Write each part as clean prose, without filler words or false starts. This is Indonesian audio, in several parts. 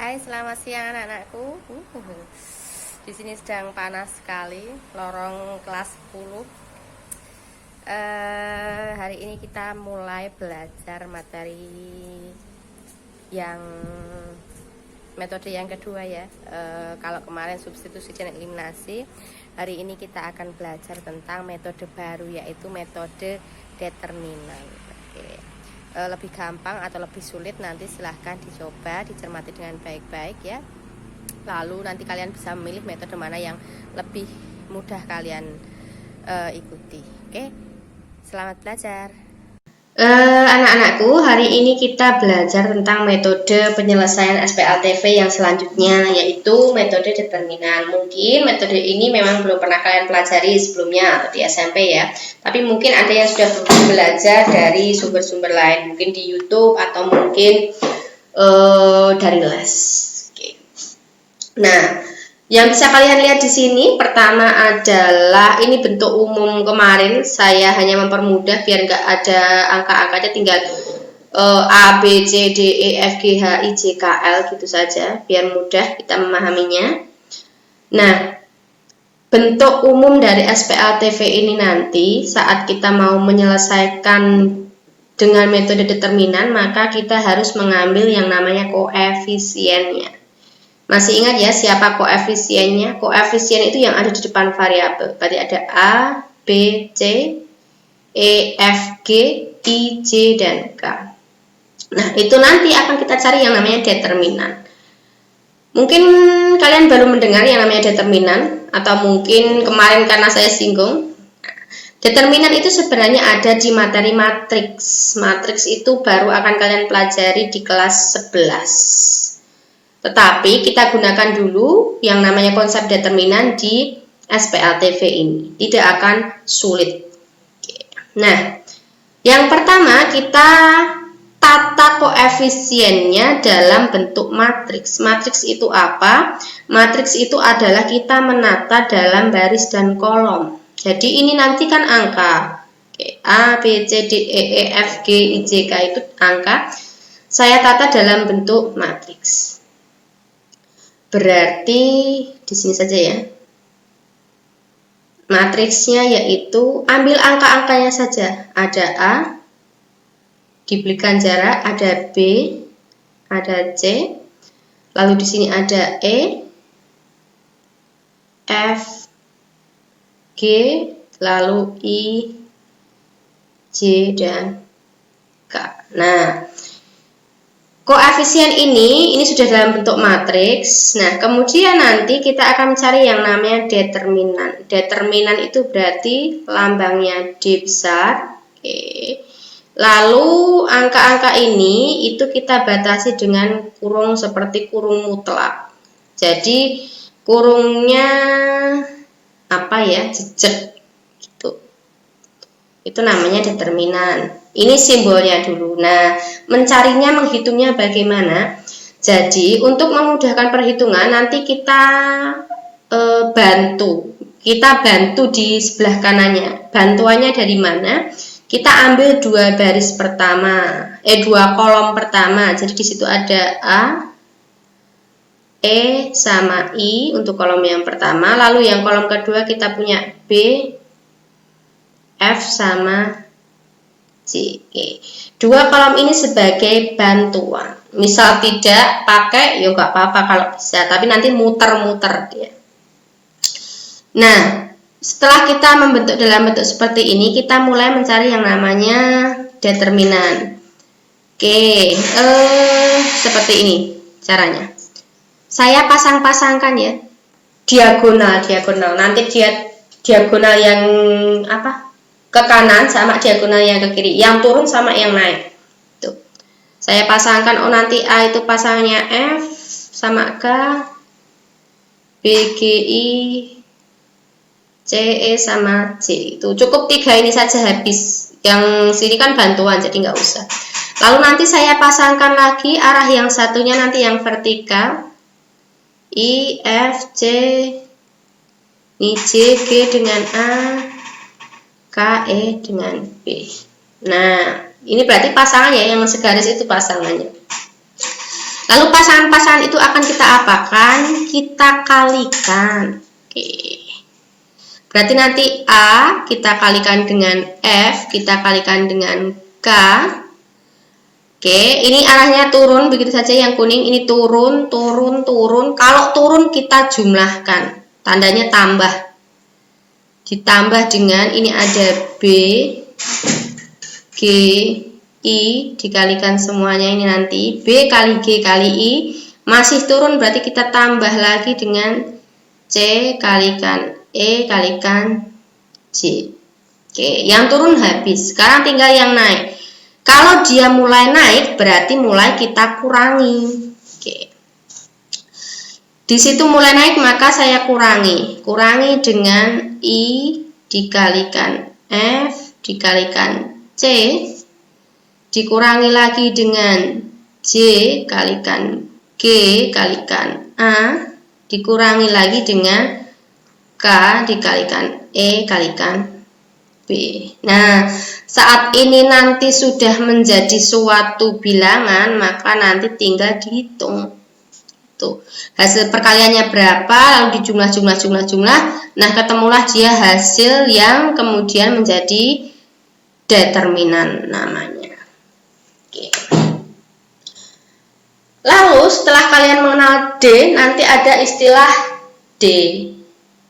Hai, selamat siang anak-anakku. Di sini sedang panas sekali, lorong kelas 10. Hari ini kita mulai belajar materi yang metode yang kedua ya. Kalau kemarin substitusi dan eliminasi, hari ini kita akan belajar tentang metode baru, yaitu metode determinan. Oke. Lebih gampang atau lebih sulit nanti silahkan dicoba, dicermati dengan baik-baik ya. Lalu nanti kalian bisa memilih metode mana yang lebih mudah kalian ikuti. Oke, selamat belajar. Anak-anakku, hari ini kita belajar tentang metode penyelesaian SPLTV yang selanjutnya, yaitu metode determinan. Mungkin metode ini memang belum pernah kalian pelajari sebelumnya atau di SMP ya, tapi mungkin ada yang sudah belajar dari sumber-sumber lain, mungkin di YouTube atau mungkin dari les. Oke. Nah, yang bisa kalian lihat di sini pertama adalah ini bentuk umum kemarin, saya hanya mempermudah biar nggak ada angka-angkanya, tinggal A, B, C, D, E, F, G, H, I, J, K, L gitu saja biar mudah kita memahaminya. Nah, bentuk umum dari SPLTV ini nanti saat kita mau menyelesaikan dengan metode determinan, maka kita harus mengambil yang namanya koefisiennya. Masih ingat ya siapa koefisiennya? Koefisien itu yang ada di depan variabel. Berarti ada A, B, C, E, F, G, I, J, dan K. Nah, itu nanti akan kita cari yang namanya determinan. Mungkin kalian baru mendengar yang namanya determinan, atau mungkin kemarin karena saya singgung. Determinan itu sebenarnya ada di materi matriks. Matriks itu baru akan kalian pelajari di kelas 11. Tetapi kita gunakan dulu yang namanya konsep determinan di SPLTV ini. Tidak akan sulit. Nah, yang pertama kita tata koefisiennya dalam bentuk matriks. Matriks itu apa? Matriks itu adalah kita menata dalam baris dan kolom. Jadi ini nanti kan angka. A, B, C, D, E, F, G, I, J, K itu angka. Saya tata dalam bentuk matriks. Berarti di sini saja ya. Matriksnya yaitu ambil angka-angkanya saja. Ada A, diberikan jarak, ada B, ada C, lalu di sini ada E, F, G, lalu I, J, dan K. Nah, koefisien ini sudah dalam bentuk matriks. Nah, kemudian nanti kita akan mencari yang namanya determinan. Determinan itu berarti lambangnya D besar. Oke. Lalu angka-angka ini itu kita batasi dengan kurung seperti kurung mutlak. Jadi kurungnya apa ya? Jejak gitu. Itu namanya determinan. Ini simbolnya dulu. Nah, mencarinya, menghitungnya bagaimana? Jadi, untuk memudahkan perhitungan, nanti kita bantu. Kita bantu di sebelah kanannya. Bantuannya dari mana? Kita ambil dua baris pertama, dua kolom pertama. Jadi di situ ada A, E sama I untuk kolom yang pertama. Lalu yang kolom kedua kita punya B, F sama J. Dua kolom ini sebagai bantuan. Misal tidak pakai, ya nggak apa-apa kalau bisa, tapi nanti muter-muter dia. Nah, setelah kita membentuk dalam bentuk seperti ini, kita mulai mencari yang namanya determinan. Oke, seperti ini caranya. Saya pasang-pasangkan ya, diagonal. Nanti dia diagonal yang apa? Ke kanan sama diagonal yang ke kiri, yang turun sama yang naik. Tuh. Saya pasangkan, nanti A itu pasangnya F sama K, B, G, I, C, E sama J. Itu cukup tiga ini saja habis. Yang sini kan bantuan, jadi nggak usah. Lalu nanti saya pasangkan lagi arah yang satunya nanti yang vertikal, I, F, C, ini J, G dengan A, K, E dengan B. Nah, ini berarti pasangannya yang segaris itu pasangannya. Lalu pasangan-pasangan itu akan kita apakan? Kita kalikan. Oke. Berarti nanti A kita kalikan dengan F, kita kalikan dengan K. Oke, ini arahnya turun, begitu saja yang kuning ini turun, turun, turun. Kalau turun kita jumlahkan, tandanya tambah. Ditambah dengan ini ada B, G, I, dikalikan semuanya ini nanti. B kali G kali I, masih turun berarti kita tambah lagi dengan C kalikan E kalikan J. Oke, yang turun habis. Sekarang tinggal yang naik. Kalau dia mulai naik, berarti mulai kita kurangi. Oke. Di situ mulai naik, maka saya kurangi. Kurangi dengan I dikalikan F dikalikan C. Dikurangi lagi dengan J kalikan G kalikan A. Dikurangi lagi dengan K dikalikan E kalikan B. Nah, saat ini nanti sudah menjadi suatu bilangan, maka nanti tinggal dihitung. Tuh, hasil perkaliannya berapa, lalu dijumlah. Nah, ketemulah dia hasil yang kemudian menjadi determinan namanya. Oke. Lalu setelah kalian mengenal D, nanti ada istilah D.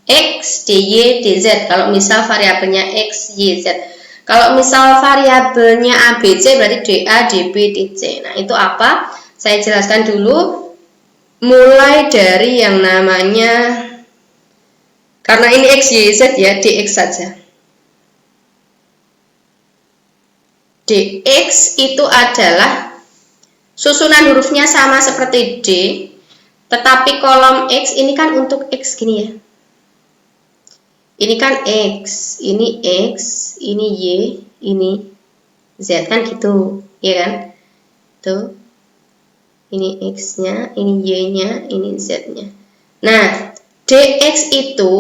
X, DY, DZ. Kalau misal variabelnya X, Y, Z. Kalau misal variabelnya ABC berarti DA, DB, DC. Nah, itu apa? Saya jelaskan dulu. Mulai dari yang namanya, karena ini X, Y, Z ya, DX saja. DX itu adalah susunan hurufnya sama seperti D, tetapi kolom X ini kan untuk X gini ya. Ini kan X, ini Y, ini Z kan gitu, ya kan? Tuh, ini X-nya, ini Y-nya, ini Z-nya. Nah, DX itu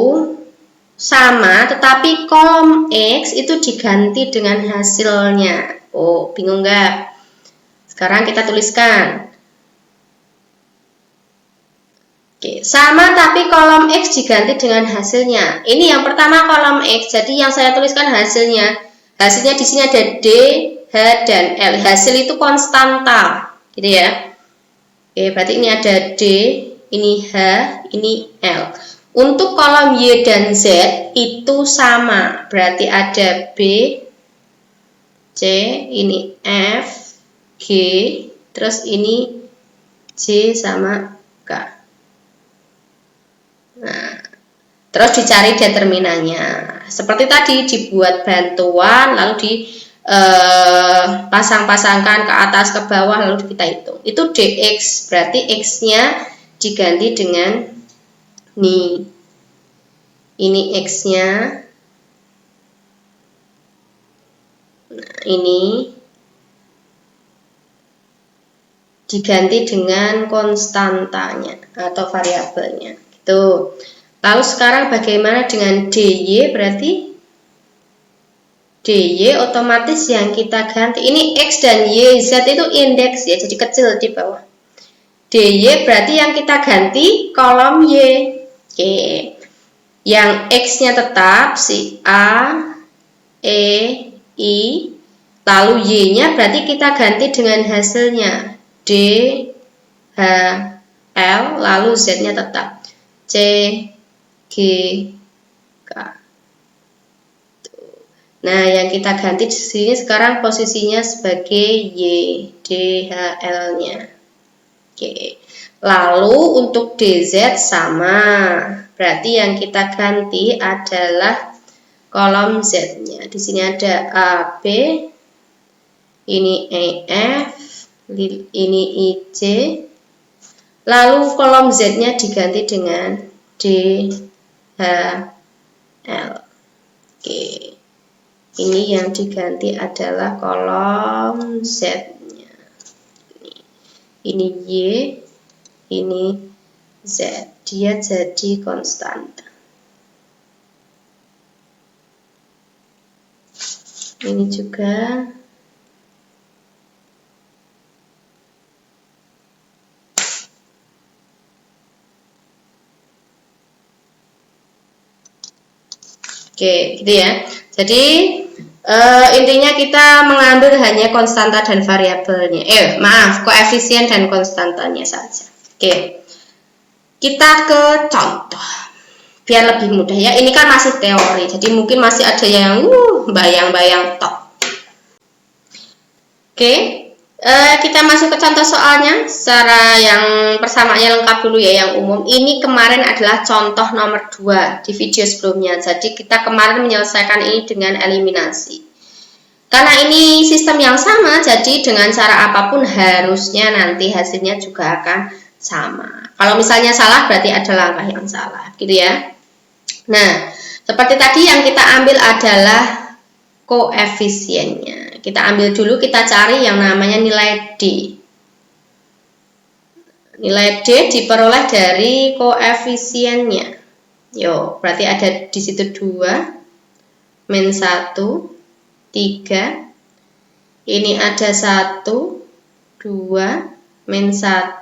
sama, tetapi kolom X itu diganti dengan hasilnya. Oh, bingung nggak? Sekarang kita tuliskan. Oke, sama tapi kolom X diganti dengan hasilnya. Ini yang pertama kolom X, jadi yang saya tuliskan hasilnya. Hasilnya di sini ada D, H, dan L. Hasil itu konstanta, gitu ya. Oke, berarti ini ada D, ini H, ini L. Untuk kolom Y dan Z itu sama, berarti ada B, C, ini F, G, terus ini J sama K. Nah, terus dicari determinannya. Seperti tadi dibuat bantuan lalu dipasang-pasangkan ke atas ke bawah lalu kita hitung. Itu DX, berarti X-nya diganti dengan ini. Ini X-nya. Nah, ini diganti dengan konstantanya atau variabelnya. Tuh. Lalu sekarang bagaimana dengan DY? Berarti DY otomatis yang kita ganti. Ini X dan Y, Z itu indeks ya, jadi kecil di bawah. DY berarti yang kita ganti kolom Y. Oke. Yang X-nya tetap si A, E, I. Lalu Y-nya berarti kita ganti dengan hasilnya D, H, L. Lalu Z-nya tetap C, G, K. Nah, yang kita ganti di sini sekarang posisinya sebagai Y, D, H, L-nya. Oke. Lalu untuk DZ sama. Berarti yang kita ganti adalah kolom Z-nya. Di sini ada A, B, ini EF, ini IC. Lalu kolom Z-nya diganti dengan D, H, L. Oke. Ini yang diganti adalah kolom Z-nya. Ini Y, ini Z. Dia jadi konstanta. Ini juga Oke, gitu ya. Jadi intinya kita mengambil hanya konstanta dan variabelnya. Maaf, koefisien dan konstantanya saja. Oke. Kita ke contoh. Biar lebih mudah ya. Ini kan masih teori. Jadi mungkin masih ada yang bayang-bayang tok. Oke. Kita masuk ke contoh soalnya secara yang persamaannya lengkap dulu ya, yang umum. Ini kemarin adalah contoh nomor 2 di video sebelumnya. Jadi kita kemarin menyelesaikan ini dengan eliminasi. Karena ini sistem yang sama, jadi dengan cara apapun harusnya nanti hasilnya juga akan sama. Kalau misalnya salah berarti ada langkah yang salah, gitu ya. Nah, seperti tadi yang kita ambil adalah koefisiennya. Kita ambil dulu, kita cari yang namanya nilai D. Nilai D diperoleh dari koefisiennya. Yo, berarti ada di situ 2, min 1, 3. Ini ada 1, 2, min 1,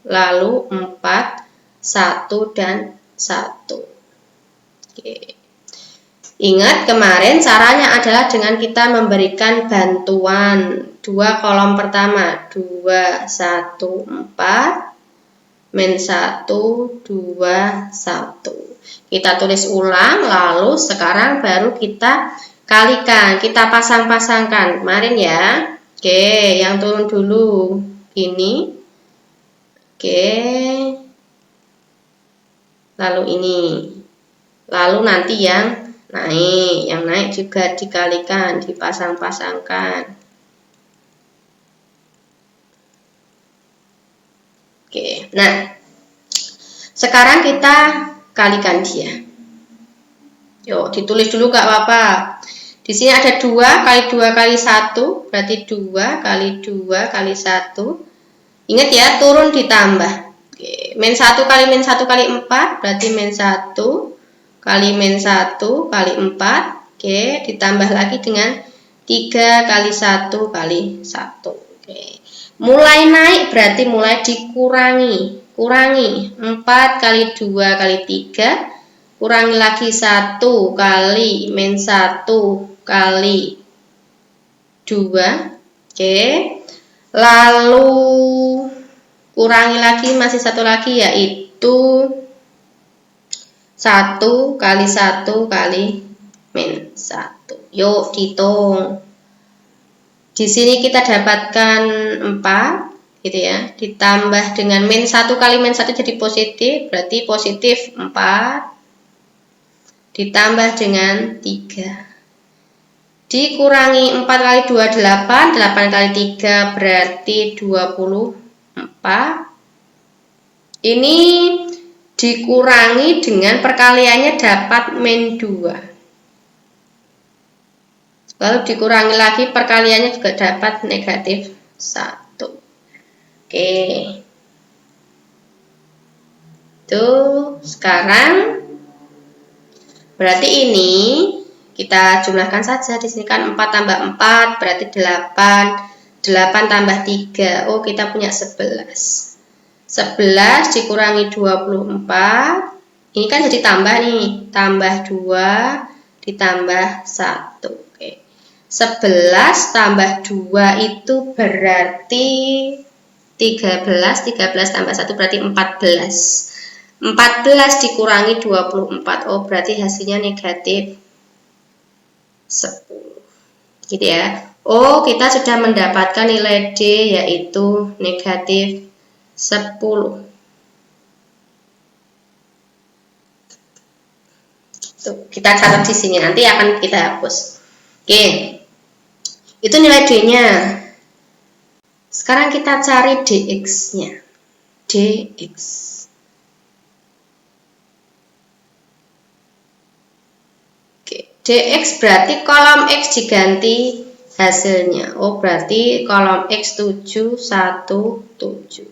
lalu 4, 1, dan 1. Oke. Ingat kemarin caranya adalah dengan kita memberikan bantuan 2 kolom pertama 2, 1, 4 min 1, 2, 1. Kita tulis ulang, lalu sekarang baru kita kalikan, kita pasang-pasangkan kemarin ya. Oke, yang turun dulu ini. Oke, lalu ini, lalu nanti yang naik juga dikalikan, dipasang-pasangkan. Oke, nah sekarang kita kalikan dia. Yuk, ditulis dulu gak apa-apa. Di sini ada 2 kali 2 kali 1, berarti 2 kali 2 kali 1. Ingat ya, turun ditambah. Oke, min 1 kali min 1 kali 4, berarti min 1 kali min 1 kali 4. Oke, ditambah lagi dengan 3 kali 1 kali 1. Oke. Mulai naik berarti mulai dikurangi. Kurangi 4 kali 2 kali 3, kurangi lagi 1 kali min 1 kali 2. Oke. Lalu kurangi lagi, masih satu lagi, yaitu 1 kali 1 kali min 1. Yuk dihitung. Di sini kita dapatkan 4, gitu ya. Ditambah dengan min 1 kali min 1 jadi positif, berarti positif 4. Ditambah dengan 3. Dikurangi 4 kali 2, 8. 8 kali 3 berarti 24. Ini dikurangi dengan perkaliannya dapat min 2. Lalu dikurangi lagi perkaliannya juga dapat negatif 1. Oke. Tuh, sekarang berarti ini kita jumlahkan saja. Di sini kan 4 tambah 4 berarti 8. 8 tambah 3. Oh, kita punya 11. 11 dikurangi 24. Ini kan jadi tambah nih. Tambah 2 ditambah 1. Oke. 11 tambah 2 itu berarti 13. 13 tambah 1 berarti 14. 14 dikurangi 24. Oh, berarti hasilnya negatif 10. Gitu ya. Oh, kita sudah mendapatkan nilai D yaitu negatif 10. Tuh, kita catat di sini, nanti akan kita hapus. Oke. Itu nilai D-nya. Sekarang kita cari dx-nya. Dx. Dx berarti kolom X diganti hasilnya. Oh, berarti kolom X 7, 1, 7.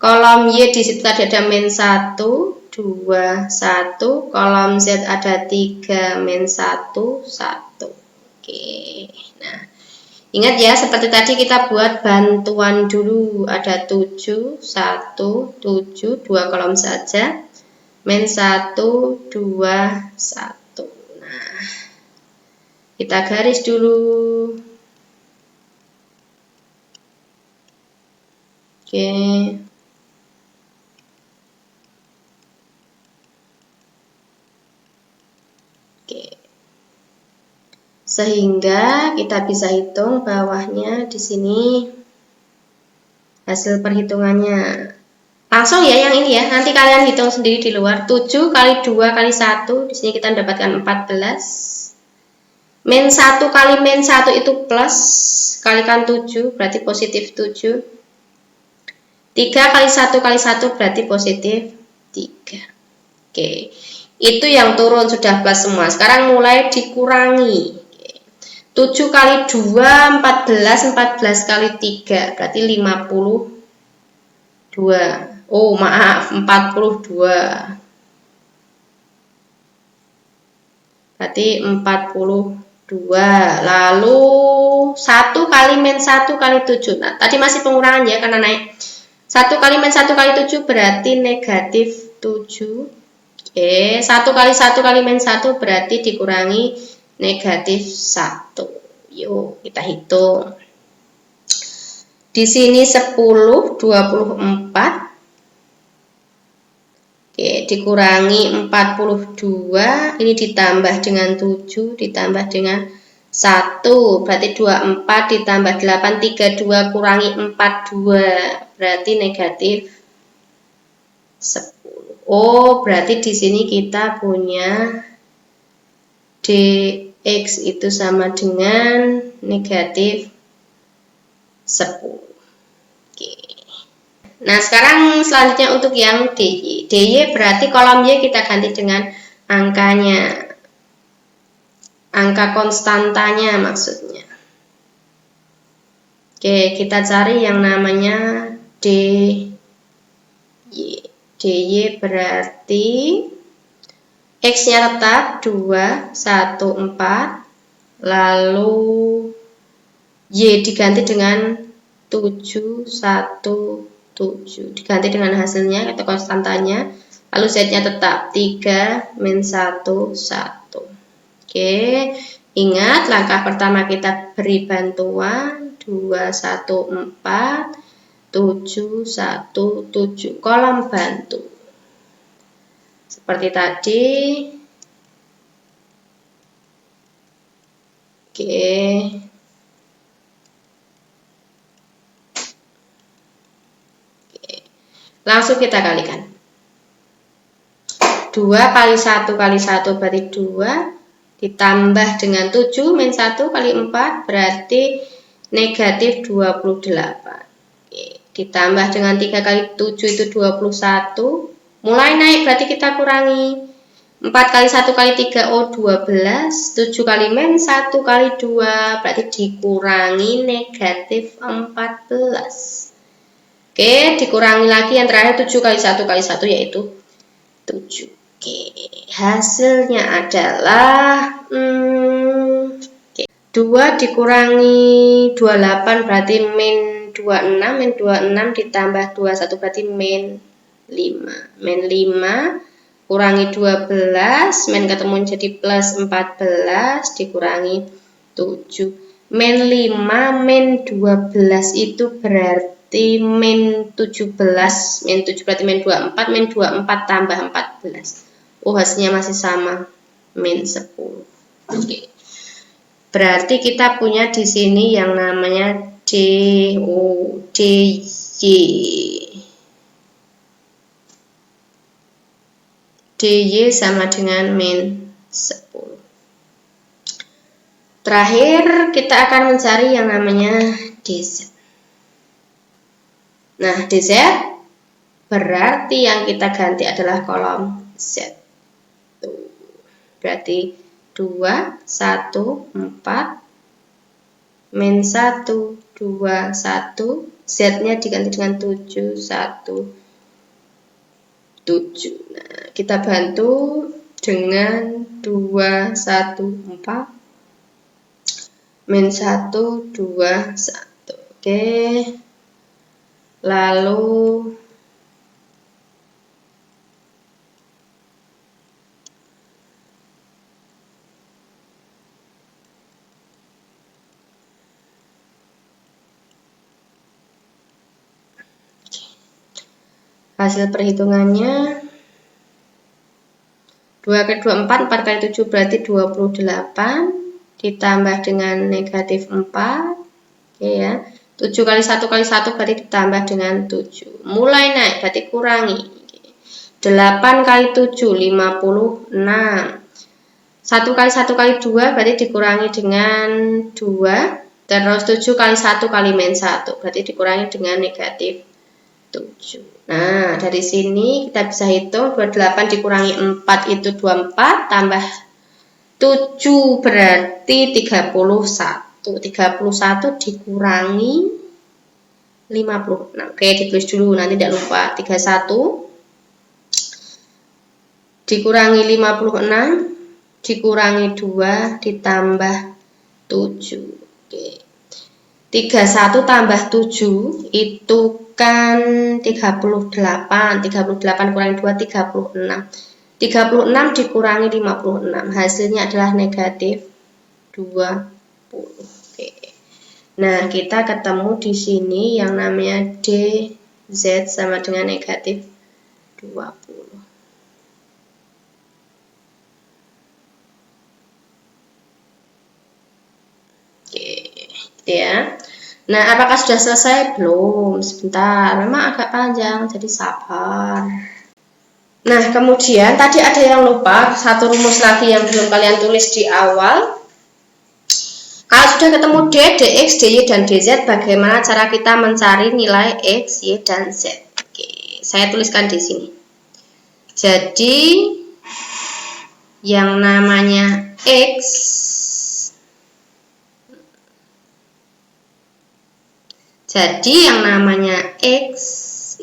Kolom Y di situ tadi ada min 1, 2, 1. Kolom Z ada 3, min 1, 1. Oke. Nah, ingat ya, seperti tadi kita buat bantuan dulu. Ada 7, 1, 7. 2 kolom saja. Min 1, 2, 1. kita garis dulu. Oke. Oke. Sehingga kita bisa hitung bawahnya di sini hasil perhitungannya. Langsung ya yang ini ya, nanti kalian hitung sendiri di luar. 7 kali 2 kali 1, di sini kita mendapatkan 14. Min 1 kali min 1 itu plus, kalikan 7 berarti positif 7. 3 kali 1 kali 1 berarti positif 3. Oke, itu yang turun sudah plus semua. Sekarang mulai dikurangi. 7 kali 2, 14, 14 kali 3, berarti 52. Oh maaf, 42. Berarti 42. Lalu 1 kali min 1 kali 7. Nah, tadi masih pengurangan ya, karena naik. 1 kali min 1 kali 7 berarti negatif 7. Oke, 1 kali 1 kali min 1 berarti dikurangi negatif 1. Yuk, kita hitung. Di sini 10, 24. Oke, dikurangi 42. Ini ditambah dengan 7, ditambah dengan 1. Berarti 24 ditambah 8, 32 kurangi 42. Berarti negatif 10. Oh, berarti di sini kita punya dx itu sama dengan negatif 10. Oke. Nah, sekarang selanjutnya untuk yang dy. dy berarti kolom y kita ganti dengan angkanya. Angka konstantanya maksudnya. Oke, kita cari yang namanya dy. dy berarti x-nya tetap 2, 1, 4. Lalu y diganti dengan 7, 1, 7. Diganti dengan hasilnya atau konstantanya. Lalu z-nya tetap 3, min 1, 1. Oke, ingat langkah pertama kita beri bantuan 2, 1, 4, 7, 1, 7. Kolom bantu. Seperti tadi. Oke. Langsung kita kalikan. 2 kali 1 kali 1 berarti 2. Ditambah dengan 7 min 1 kali 4 berarti negatif 28. Oke. Ditambah dengan 3 kali 7 itu 21. Mulai naik berarti kita kurangi. 4 kali 1 kali 3, oh 12. 7 kali min 1 kali 2 berarti dikurangi negatif 14. Oke, dikurangi lagi yang terakhir 7 kali 1 kali 1 yaitu 7. Oke, hasilnya adalah 2 dikurangi 28 berarti min 26. Min 26 ditambah 21 berarti min 5. Min 5 kurangi 12. Min ketemu jadi plus 14 dikurangi 7. Min 5 min 12 itu berarti min 17, min 7 berarti min 24, min 24 tambah 14. Oh, hasilnya masih sama, min 10. Oke. Berarti kita punya di sini yang namanya dy. dy sama dengan min 10. Terakhir kita akan mencari yang namanya dz. Nah, dz berarti yang kita ganti adalah kolom z. Berarti 2, 1, 4, min 1, 2, 1. Z-nya diganti dengan 7, 1, 7. Nah, kita bantu dengan 2, 1, 4. Min 1, 2, 1. Oke. Lalu Hasil perhitungannya 2 kali 2 4, 4 kali 7 berarti 28 ditambah dengan negatif 4. Oke ya. 7 kali 1 kali 1 berarti ditambah dengan 7. Mulai naik berarti kurangi. 8 kali 7 56. 1 kali 1 kali 2 berarti dikurangi dengan 2. Terus 7 kali 1 kali min 1 berarti dikurangi dengan negatif 7. Nah, dari sini kita bisa hitung 28 dikurangi 4 itu 24, tambah 7 berarti 31. 31 dikurangi 56. Oke, ditulis dulu nanti tidak lupa. 31 dikurangi 56 dikurangi 2 ditambah 7. Oke. 31 tambah 7 itu kan 38. 38 kurangi 2 36. 36 dikurangi 56. Hasilnya adalah negatif 20. Oke. Nah, kita ketemu di sini yang namanya DZ sama dengan negatif 20. Oke, gitu ya. Nah, apakah sudah selesai? Belum, sebentar. Memang agak panjang, jadi sabar. Nah, kemudian tadi ada yang lupa, satu rumus lagi yang belum kalian tulis di awal. Kalau sudah ketemu D, DX, DY, dan DZ, bagaimana cara kita mencari nilai X, Y, dan Z? Oke, saya tuliskan di sini. Jadi, yang namanya X,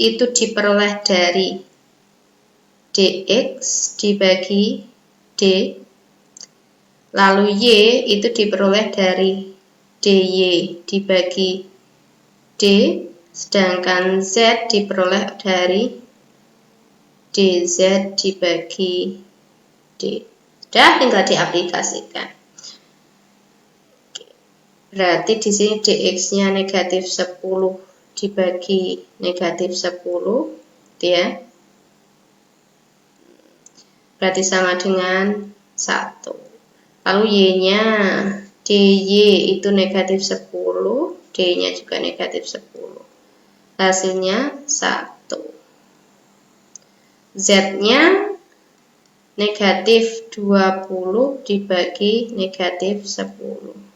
itu diperoleh dari DX dibagi D, lalu Y itu diperoleh dari DY dibagi D, sedangkan Z diperoleh dari DZ dibagi D. Sudah, tinggal diaplikasikan. Berarti di sini DX-nya negatif 10 dibagi negatif 10, ya. Berarti sama dengan 1. Lalu Y-nya, DY itu negatif 10, D-nya juga negatif 10. Hasilnya 1. Z-nya negatif 20 dibagi negatif 10.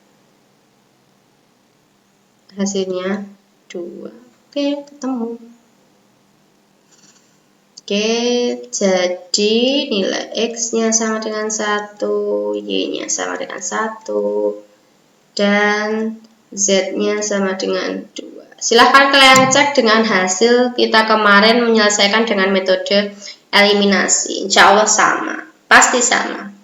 Hasilnya 2. Oke, ketemu. Oke, jadi nilai X-nya sama dengan 1, Y-nya sama dengan 1, dan Z-nya sama dengan 2. Silahkan kalian cek dengan hasil kita kemarin menyelesaikan dengan metode eliminasi. Insya Allah sama, pasti sama.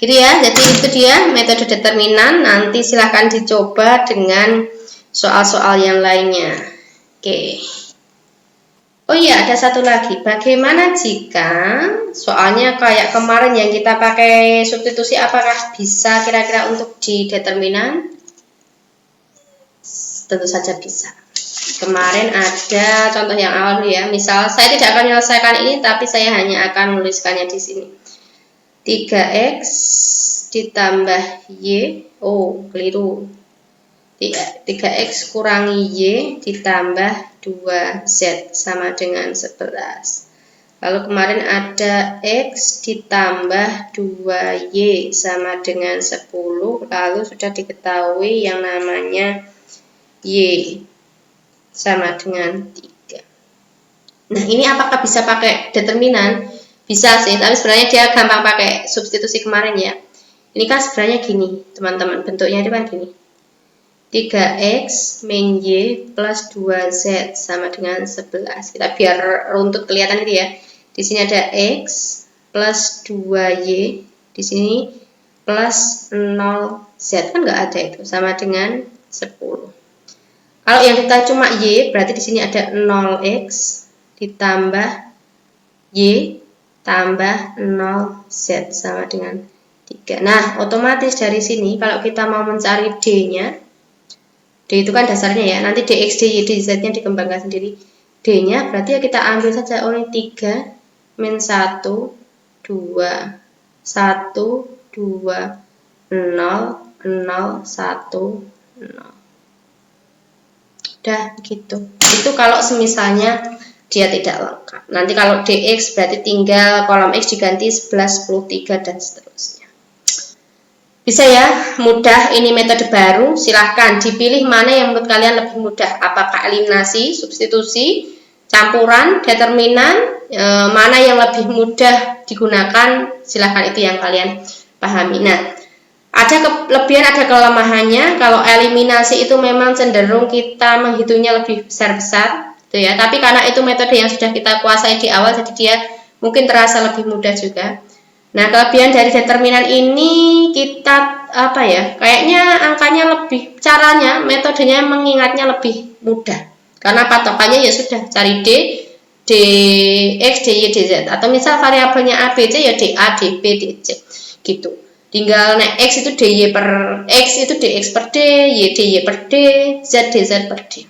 Gitu ya, jadi itu dia metode determinan. Nanti silahkan dicoba dengan soal-soal yang lainnya. Oke. Oh iya, ada satu lagi. Bagaimana jika soalnya kayak kemarin yang kita pakai substitusi, apakah bisa kira-kira untuk di determinan? Tentu saja bisa. Kemarin ada contoh yang awal ya. Misal saya tidak akan menyelesaikan ini, tapi saya hanya akan menuliskannya di sini. 3X ditambah Y, oh keliru, 3X kurangi Y ditambah 2Z sama dengan 11. Lalu kemarin ada X ditambah 2Y sama dengan 10, lalu sudah diketahui yang namanya Y sama dengan 3. Nah, ini apakah bisa pakai determinan? Bisa sih, tapi sebenarnya dia gampang pakai substitusi kemarin ya. Ini kan sebenarnya gini, teman-teman. Bentuknya itu kan gini. 3X min Y plus 2Z sama dengan 11. Kita biar runtut kelihatan itu ya. Di sini ada X plus 2Y. Di sini plus 0Z. Kan nggak ada itu. Sama dengan 10. Kalau yang kita cuma Y, berarti di sini ada 0X ditambah Y tambah 0Z sama dengan 3. Nah, otomatis dari sini kalau kita mau mencari D-nya, D itu kan dasarnya ya, nanti DX, DY, DZ-nya dikembangkan sendiri. D-nya berarti ya kita ambil saja oleh 3 min 1, 2, 1, 2, 0, 0, 1, 0. Udah begitu. Itu kalau semisalnya dia tidak lengkap. Nanti kalau dx berarti tinggal kolom x diganti 11, 10, 3 dan seterusnya. Bisa ya, mudah. Ini metode baru. Silahkan dipilih mana yang menurut kalian lebih mudah. Apakah eliminasi, substitusi, campuran, determinan, mana yang lebih mudah digunakan. Silahkan, itu yang kalian pahami. Nah, ada kelebihan, ada kelemahannya. Kalau eliminasi itu memang cenderung kita menghitungnya lebih besar-besar, gitu ya. Tapi karena itu metode yang sudah kita kuasai di awal, jadi dia mungkin terasa lebih mudah juga. Nah, kelebihan dari determinan ini kita kayaknya angkanya lebih, caranya, metodenya mengingatnya lebih mudah. Karena patokannya ya sudah, cari D, dx, dy, dz. Atau misal variabelnya a, b, c ya dA, db, dc. Gitu. Tinggal x itu dy per x itu dx per d, y dy per d, z dz per d.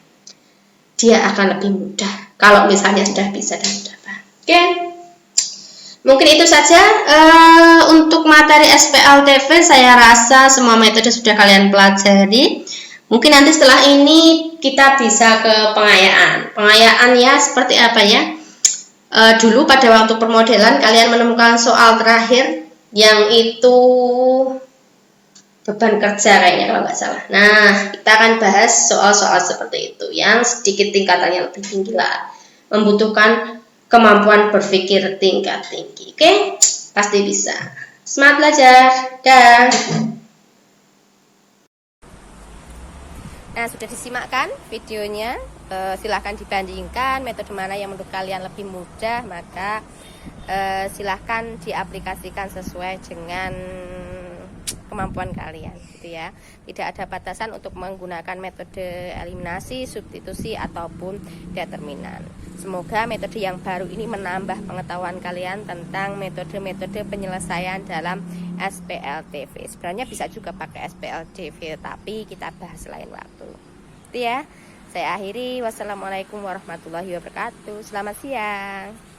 Dia akan lebih mudah kalau misalnya sudah bisa dan sudah paham. Oke. Mungkin itu saja untuk materi SPLTV. Saya rasa semua metode sudah kalian pelajari. Mungkin nanti setelah ini kita bisa ke pengayaan. Pengayaan ya seperti apa ya? Dulu pada waktu permodelan kalian menemukan soal terakhir yang itu beban kerja kayaknya kalau nggak salah. Nah, kita akan bahas soal-soal seperti itu yang sedikit tingkatannya lebih tinggi lah. Membutuhkan kemampuan berpikir tingkat tinggi. Oke? Pasti bisa. Semangat belajar. Dah. Nah, sudah disimakkan videonya. Silahkan dibandingkan metode mana yang menurut kalian lebih mudah, maka silahkan diaplikasikan sesuai dengan kemampuan kalian, gitu ya. Tidak ada batasan untuk menggunakan metode eliminasi, substitusi ataupun determinan. Semoga metode yang baru ini menambah pengetahuan kalian tentang metode-metode penyelesaian dalam SPLTV. Sebenarnya bisa juga pakai SPLTV, tapi kita bahas lain waktu. Itu ya. Saya akhiri. Wassalamualaikum warahmatullahi wabarakatuh. Selamat siang.